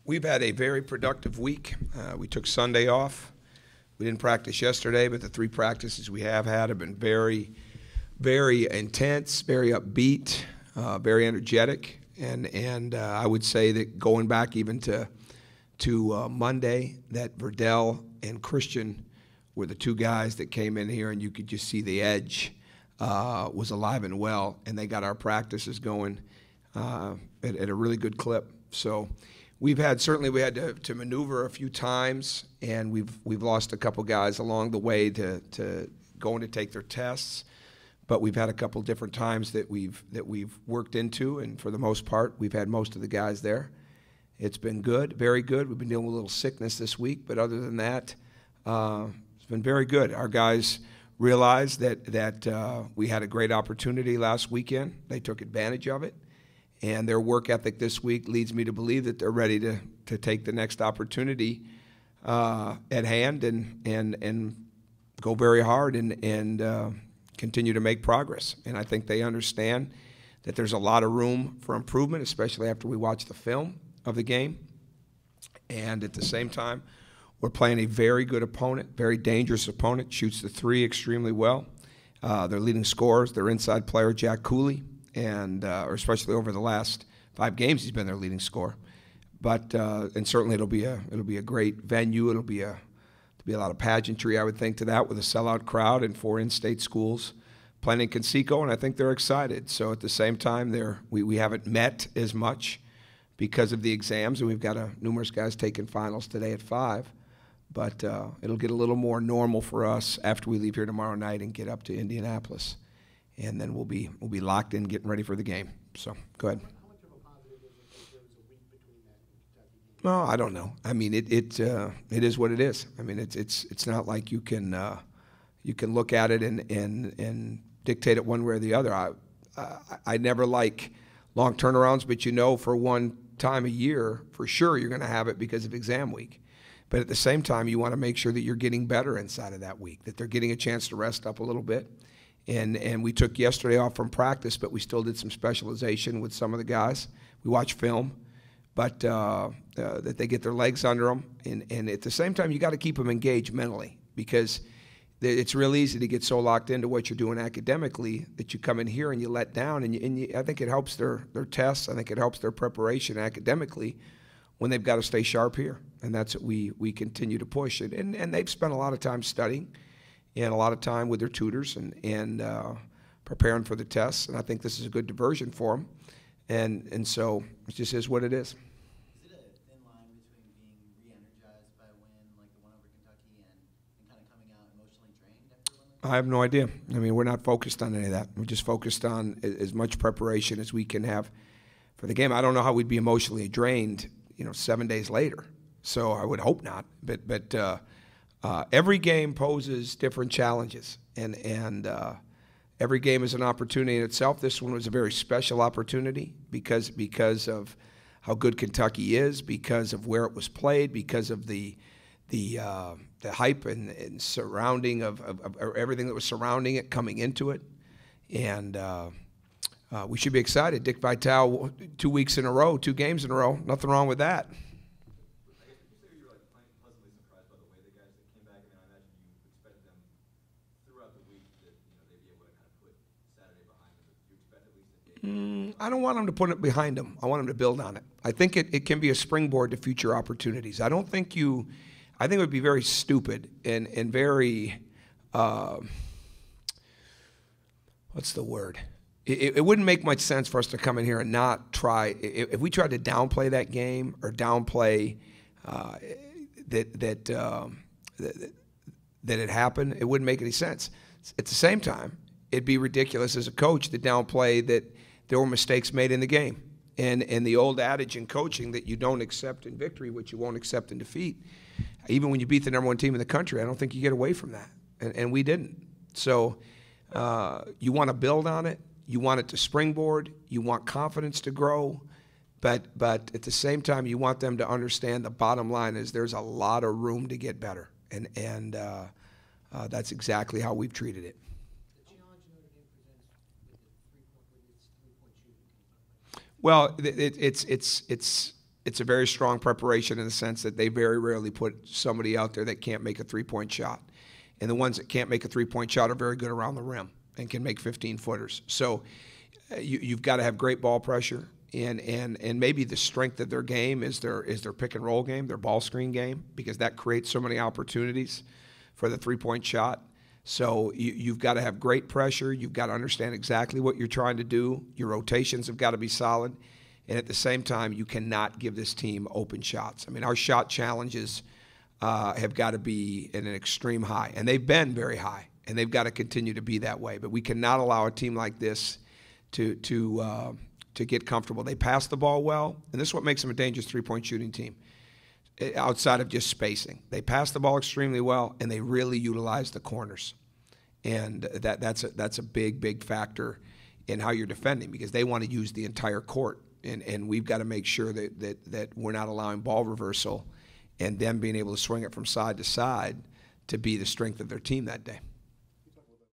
We've had a very productive week. We took Sunday off. We didn't practice yesterday, but the 3 practices we have had have been very, very intense, very upbeat, very energetic. And I would say that going back even to Monday, that Verdell and Christian were the 2 guys that came in here, and you could just see the edge was alive and well, and they got our practices going at a really good clip. So we had to maneuver a few times, and we've lost a couple guys along the way to going to take their tests. But we've had a couple different times that we've worked into, and for the most part, we've had most of the guys there. It's been good, very good. We've been dealing with a little sickness this week, but other than that, it's been very good. Our guys realized that we had a great opportunity last weekend. They took advantage of it, and their work ethic this week leads me to believe that they're ready to take the next opportunity at hand and go very hard and continue to make progress. And I think they understand that there's a lot of room for improvement, especially after we watch the film of the game. And at the same time, we're playing a very good opponent, very dangerous opponent, shoots the 3 extremely well. Their leading scorers, their inside player, Jack Cooley, and or especially over the last 5 games, he's been their leading scorer. But and certainly it'll be a great venue. It'll be a lot of pageantry, I would think, to that, with a sellout crowd and 4 in-state schools playing in Conseco, and I think they're excited. So at the same time, we haven't met as much because of the exams, and we've got numerous guys taking finals today at 5. But it'll get a little more normal for us after we leave here tomorrow night and get up to Indianapolis, and then we'll be locked in, getting ready for the game. So go ahead. How much of a positive is it that there was a week between that and Kentucky game? Well, I don't know. I mean, it is what it is. I mean, it's not like you can look at it and dictate it one way or the other. I never like long turnarounds, but for one time a year, for sure you're going to have it because of exam week. But at the same time, you want to make sure that you're getting better inside of that week, that they're getting a chance to rest up a little bit. And we took yesterday off from practice, but we still did some specialization with some of the guys. We watched film, but that they get their legs under them. And at the same time, you got to keep them engaged mentally, because it's real easy to get so locked into what you're doing academically that you come in here and you let down. And I think it helps their tests. I think it helps their preparation academically when they've got to stay sharp here. And that's what we continue to push. And they've spent a lot of time studying and a lot of time with their tutors and preparing for the tests. And I think this is a good diversion for them. And so it just is what it is. Is it a thin line between being re-energized by a win like the one over Kentucky and kind of coming out emotionally drained after a win like that? I have no idea. I mean, we're not focused on any of that. We're just focused on as much preparation as we can have for the game. I don't know how we'd be emotionally drained, 7 days later. So I would hope not. But every game poses different challenges, and every game is an opportunity in itself. This one was a very special opportunity because of how good Kentucky is, because of where it was played, because of the hype and surrounding of everything that was surrounding it coming into it. And we should be excited. Dick Vitale, 2 weeks in a row, 2 games in a row. Nothing wrong with that. I don't want them to put it behind them. I want them to build on it. I think it can be a springboard to future opportunities. I think it would be very stupid and very, what's the word? It wouldn't make much sense for us to come in here and not try. If we tried to downplay that game or downplay that it happened, it wouldn't make any sense. At the same time, it'd be ridiculous as a coach to downplay that there were mistakes made in the game. And the old adage in coaching that you don't accept in victory what you won't accept in defeat. Even when you beat the #1 team in the country, I don't think you get away from that. And we didn't. So you want to build on it. You want it to springboard. You want confidence to grow. But at the same time, you want them to understand the bottom line is there's a lot of room to get better. And that's exactly how we've treated it. The challenge Notre Dame presents with the three-point shooting. Well, it's a very strong preparation in the sense that they very rarely put somebody out there that can't make a three-point shot. And the ones that can't make a three-point shot are very good around the rim and can make 15-footers. So you've got to have great ball pressure. And maybe the strength of their game is their pick-and-roll game, their ball screen game, because that creates so many opportunities for the three-point shot. So you've got to have great pressure. You've got to understand exactly what you're trying to do. Your rotations have got to be solid. And at the same time, you cannot give this team open shots. I mean, our shot challenges have got to be at an extreme high. And they've been very high, and they've got to continue to be that way. But we cannot allow a team like this to get comfortable. They pass the ball well, and this is what makes them a dangerous three-point shooting team, outside of just spacing. They pass the ball extremely well, and they really utilize the corners. And that's a big, big factor in how you're defending, because they want to use the entire court. And we've got to make sure that we're not allowing ball reversal and them being able to swing it from side to side to be the strength of their team that day.